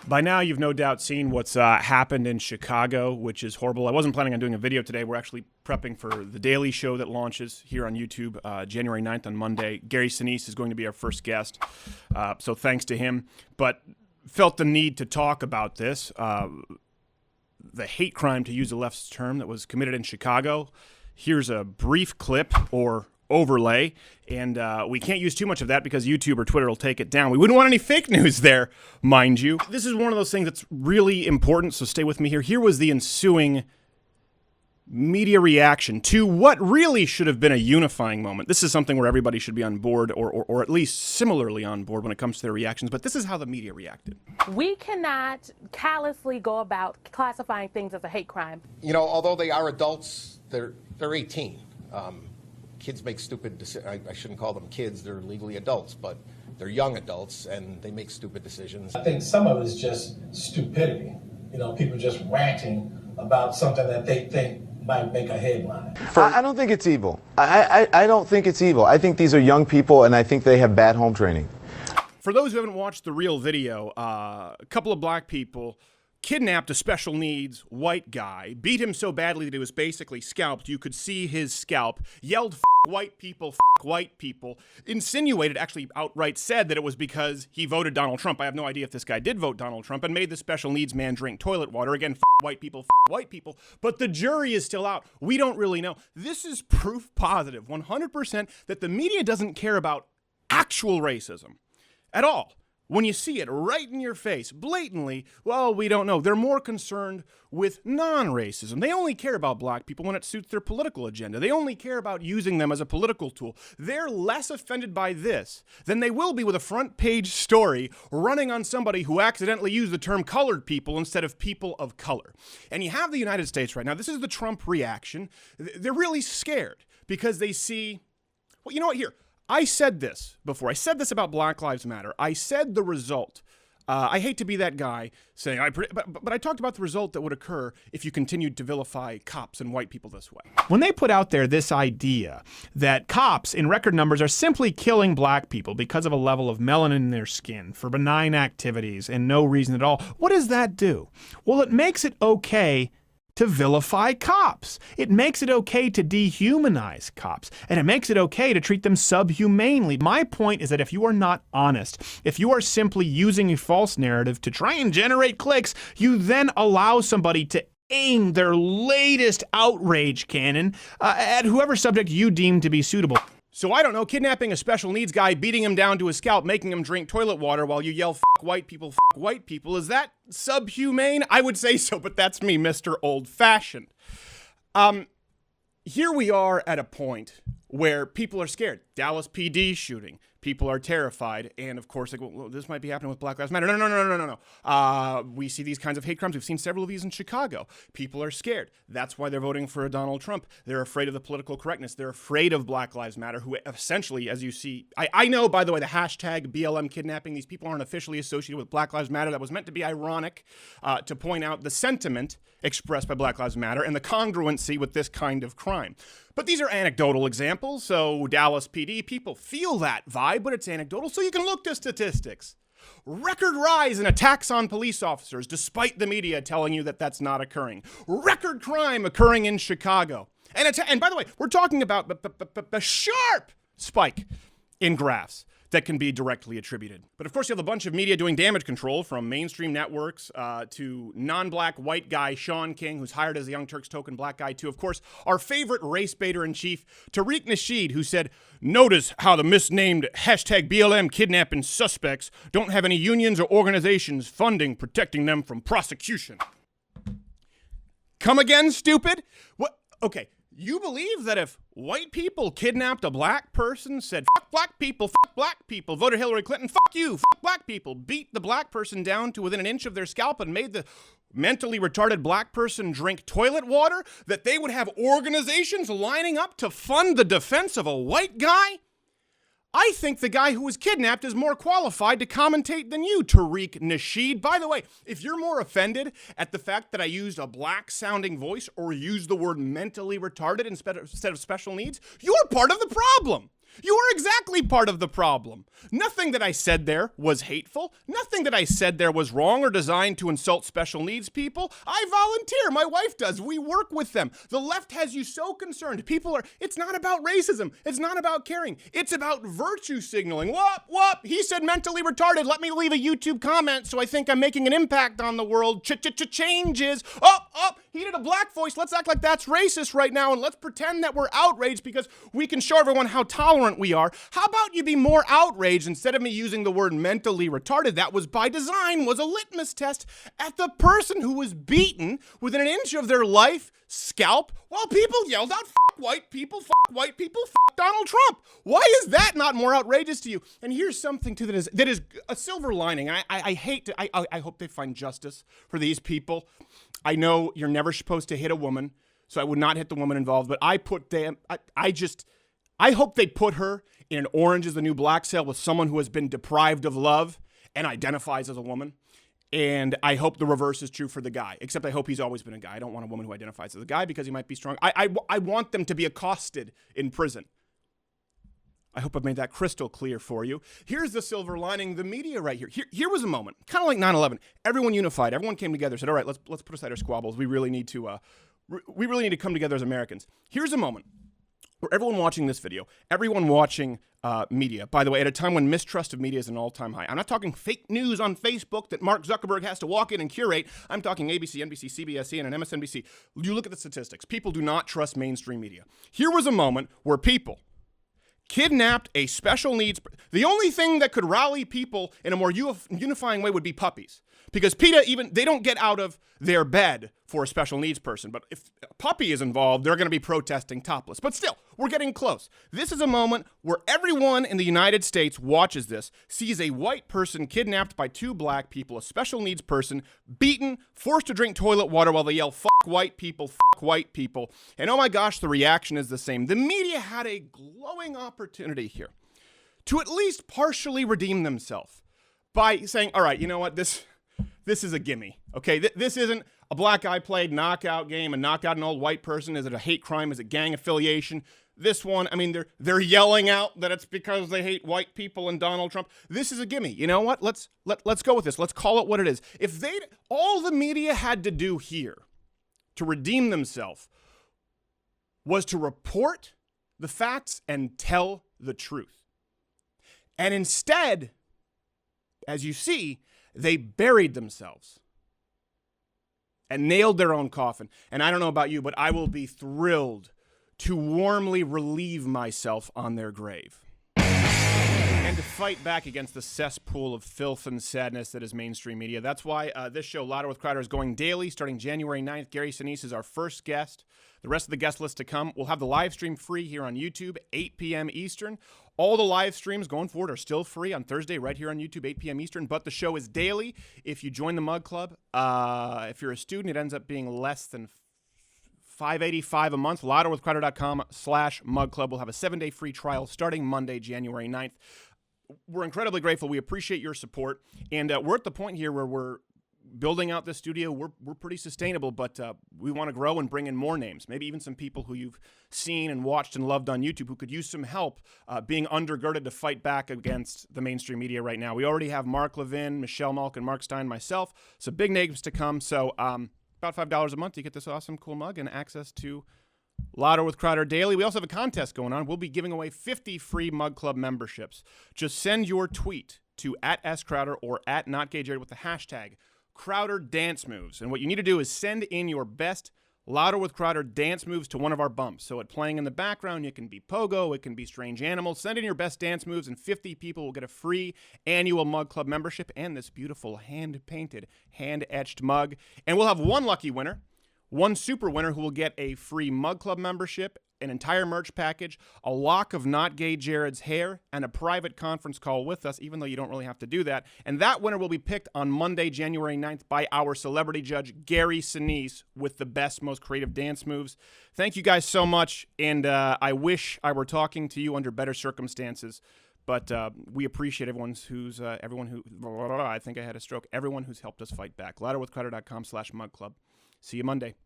By now, you've no doubt seen what's happened in Chicago, which is horrible. I wasn't planning on doing a video today. We're actually prepping for The Daily Show that launches here on YouTube January 9th on Monday. Gary Sinise is going to be our first guest, so thanks to him. But felt the need to talk about this, the hate crime, to use a leftist term, that was committed in Chicago. Here's a brief clip or overlay, and we can't use too much of that because YouTube or Twitter will take it down. We wouldn't want any fake news there, mind you. This is one of those things that's really important, so stay with me here. Here was the ensuing media reaction to what really should have been a unifying moment. This is something where everybody should be on board, or at least similarly on board when it comes to their reactions, but this is how the media reacted. We cannot callously go about classifying things as a hate crime. You know, although they are adults, they're 18. Kids make stupid decisions. I shouldn't call them kids, they're legally adults, but they're young adults and they make stupid decisions. I think some of it is just stupidity. You know, people just ranting about something that they think might make a headline. I don't think it's evil. I don't think it's evil. I think these are young people and I think they have bad home training. For those who haven't watched the real video, a couple of black people kidnapped a special needs white guy, beat him so badly that he was basically scalped. You could see his scalp, yelled "F white people, f white people," insinuated, actually outright said that it was because he voted Donald Trump. I have no idea if this guy did vote Donald Trump, and made the special needs man drink toilet water. Again, "F white people, f white people." But the jury is still out. We don't really know. This is proof positive, 100%, that the media doesn't care about actual racism at all. When you see it right in your face, blatantly, well, we don't know. They're more concerned with non-racism. They only care about black people when it suits their political agenda. They only care about using them as a political tool. They're less offended by this than they will be with a front page story running on somebody who accidentally used the term colored people instead of people of color. And you have the United States right now. This is the Trump reaction. They're really scared because they see, well, you know what, here. I said this before. I said this about Black Lives Matter. I said the result. I hate to be that guy saying, but I talked about the result that would occur if you continued to vilify cops and white people this way. When they put out there this idea that cops in record numbers are simply killing black people because of a level of melanin in their skin for benign activities and no reason at all, what does that do? Well, it makes it okay to vilify cops. It makes it okay to dehumanize cops, and it makes it okay to treat them subhumanely. My point is that if you are not honest, if you are simply using a false narrative to try and generate clicks, you then allow somebody to aim their latest outrage cannon at whoever subject you deem to be suitable. So I don't know, kidnapping a special needs guy, beating him down to his scalp, making him drink toilet water while you yell "F white people, f white people," is that subhumane? I would say so, but that's me, Mr. Old-Fashioned. Here we are at a point where people are scared. Dallas PD shooting. People are terrified. And of course, like, well, this might be happening with Black Lives Matter. No. We see these kinds of hate crimes. We've seen several of these in Chicago. People are scared. That's why they're voting for a Donald Trump. They're afraid of the political correctness. They're afraid of Black Lives Matter, who essentially, as you see, I know, by the way, the hashtag BLM kidnapping, these people aren't officially associated with Black Lives Matter. That was meant to be ironic, to point out the sentiment expressed by Black Lives Matter and the congruency with this kind of crime. But these are anecdotal examples, so Dallas PD, people feel that vibe, but it's anecdotal, so you can look to statistics. Record rise in attacks on police officers, despite the media telling you that that's not occurring. Record crime occurring in Chicago. And by the way, we're talking about a sharp spike in graphs that can be directly attributed. But of course, you have a bunch of media doing damage control, from mainstream networks to non-black white guy Sean King, who's hired as the Young Turks token black guy, to, of course, our favorite race baiter in chief, Tariq Nasheed, who said, "Notice how the misnamed hashtag BLM kidnapping suspects don't have any unions or organizations funding protecting them from prosecution." Come again, stupid? What? Okay. You believe that if white people kidnapped a black person, said "fuck black people," voted Hillary Clinton, "fuck you, fuck black people," beat the black person down to within an inch of their scalp and made the mentally retarded black person drink toilet water, that they would have organizations lining up to fund the defense of a white guy? I think the guy who was kidnapped is more qualified to commentate than you, Tariq Nasheed. By the way, if you're more offended at the fact that I used a black-sounding voice or used the word mentally retarded instead of special needs, you're part of the problem. You are exactly part of the problem. Nothing that I said there was hateful. Nothing that I said there was wrong or designed to insult special needs people. I volunteer. My wife does. We work with them. The left has you so concerned. It's not about racism. It's not about caring. It's about virtue signaling. Whoop. He said mentally retarded. Let me leave a YouTube comment so I think I'm making an impact on the world. Changes. He did a black voice. Let's act like that's racist right now, and let's pretend that we're outraged because we can show everyone how tolerant we are. How about you be more outraged instead of me using the word mentally retarded? That was by design, was a litmus test at the person who was beaten within an inch of their life, scalp, while people yelled out, fuck white people, fuck Donald Trump. Why is that not more outrageous to you? And here's something to that is a silver lining. I hope they find justice for these people. I know you're never supposed to hit a woman, so I would not hit the woman involved, but I hope they put her in an Orange is the New Black sale with someone who has been deprived of love and identifies as a woman. And I hope the reverse is true for the guy, except I hope he's always been a guy. I don't want a woman who identifies as a guy because he might be strong. I want them to be accosted in prison. I hope I've made that crystal clear for you. Here's the silver lining, the media right here. Here was a moment, kind of like 9/11. Everyone unified. Everyone came together, said, all right, let's put aside our squabbles. We really need to come together as Americans. Here's a moment where everyone watching this video, everyone watching media, by the way, at a time when mistrust of media is an all-time high. I'm not talking fake news on Facebook that Mark Zuckerberg has to walk in and curate. I'm talking ABC, NBC, CBS, CNN, MSNBC. You look at the statistics. People do not trust mainstream media. Here was a moment where people kidnapped a special needs. The only thing that could rally people in a more unifying way would be puppies. Because PETA, they don't get out of their bed for a special needs person. But if a puppy is involved, they're going to be protesting topless. But still, we're getting close. This is a moment where everyone in the United States watches this, sees a white person kidnapped by two black people, a special needs person, beaten, forced to drink toilet water while they yell, fuck white people, fuck white people. And oh my gosh, the reaction is the same. The media had a glowing opportunity here to at least partially redeem themselves by saying, all right, you know what, this is a gimme, okay? This isn't a black guy played knockout game and knock out an old white person. Is it a hate crime? Is it gang affiliation? This one, they're yelling out that it's because they hate white people and Donald Trump. This is a gimme. You know what? Let's go with this. Let's call it what it is. If all the media had to do here to redeem themselves was to report the facts and tell the truth. And instead, as you see, they buried themselves and nailed their own coffin. And I don't know about you, but I will be thrilled to warmly relieve myself on their grave and to fight back against the cesspool of filth and sadness that is mainstream media. That's why this show, Louder with Crowder, is going daily starting January 9th. Gary Sinise is our first guest. The rest of the guest list to come. We'll have the live stream free here on YouTube, 8 p.m. Eastern. All the live streams going forward are still free on Thursday right here on YouTube, 8 p.m. Eastern, but the show is daily. If you join the Mug Club, if you're a student, it ends up being less than $5.85 a month. Louderwithcrowder.com/Mug Club. We'll have a 7-day free trial starting Monday, January 9th. We're incredibly grateful. We appreciate your support, and we're at the point here where we're building out this studio. We're pretty sustainable, but we want to grow and bring in more names, maybe even some people who you've seen and watched and loved on YouTube who could use some help being undergirded to fight back against the mainstream media right now. We already have Mark Levin, Michelle Malkin, Mark Stein, myself, so big names to come. So about $5 a month, you get this awesome, cool mug and access to Louder with Crowder Daily. We also have a contest going on. We'll be giving away 50 free Mug Club memberships. Just send your tweet to @SCrowder or @NotGayJared with the hashtag Crowder Dance Moves. And what you need to do is send in your best Louder with Crowder dance moves to one of our bumps. So at playing in the background, it can be Pogo, it can be Strange Animals. Send in your best dance moves, and 50 people will get a free annual Mug Club membership and this beautiful hand-painted, hand-etched mug. And we'll have one lucky winner, one super winner who will get a free Mug Club membership, an entire merch package, a lock of Not Gay Jared's hair, and a private conference call with us, even though you don't really have to do that. And that winner will be picked on Monday, January 9th by our celebrity judge, Gary Sinise, with the best, most creative dance moves. Thank you guys so much, and I wish I were talking to you under better circumstances, but we appreciate everyone who, I think I had a stroke, everyone who's helped us fight back. Louderwithcrowder.com/Mug Club. See you Monday.